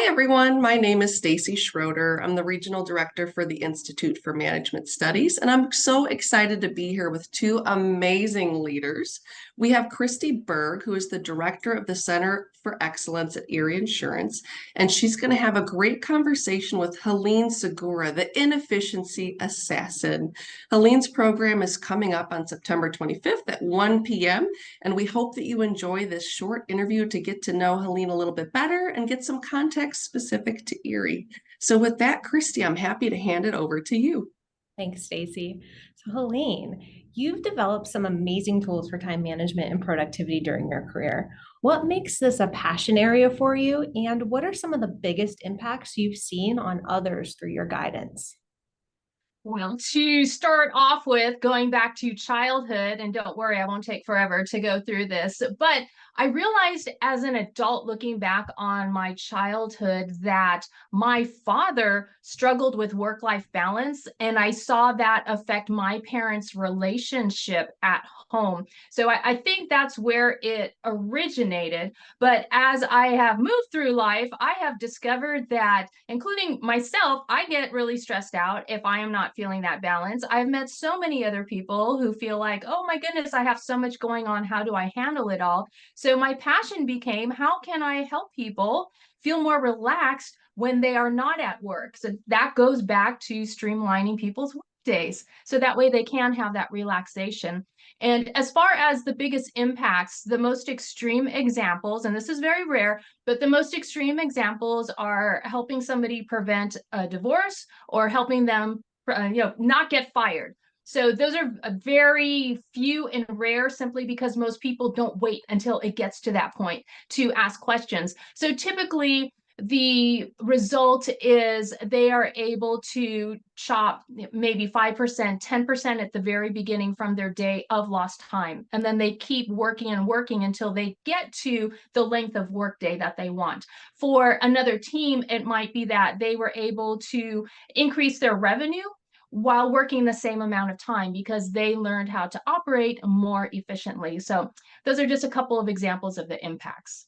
Hi, everyone. My name is Stacey Schroeder. I'm the Regional Director for the Institute for Management Studies, and I'm so excited to be here with two amazing leaders. We have Kristy Berg, who is the Director of the Center for Excellence at Erie Insurance, and she's going to have a great conversation with Helene Segura, the inefficiency assassin. Helene's program is coming up on September 25th at 1 p.m., and we hope that you enjoy this short interview to get to know Helene a little bit better and get some context specific to Erie. So with that, Kristy, I'm happy to hand it over to you. Thanks, Stacey. So, Helene, you've developed some amazing tools for time management and productivity during your career. What makes this a passion area for you, and what are some of the biggest impacts you've seen on others through your guidance? Well, to start off with, going back to childhood, and don't worry, I won't take forever to go through this, but I realized as an adult looking back on my childhood that my father struggled with work-life balance, and I saw that affect my parents' relationship at home. So I think that's where it originated. But as I have moved through life, I have discovered that, including myself, I get really stressed out if I am not feeling that balance. I've met so many other people who feel like, oh my goodness, I have so much going on. How do I handle it all? So my passion became, how can I help people feel more relaxed when they are not at work? So that goes back to streamlining people's work days, so that way they can have that relaxation. And as far as the biggest impacts, the most extreme examples, and this is very rare, but the most extreme examples are helping somebody prevent a divorce or helping them not get fired. So those are very few and rare, simply because most people don't wait until it gets to that point to ask questions. So typically the result is they are able to chop maybe 5%, 10% at the very beginning from their day of lost time. And then they keep working and working until they get to the length of workday that they want. For another team, it might be that they were able to increase their revenue while working the same amount of time because they learned how to operate more efficiently. So those are just a couple of examples of the impacts.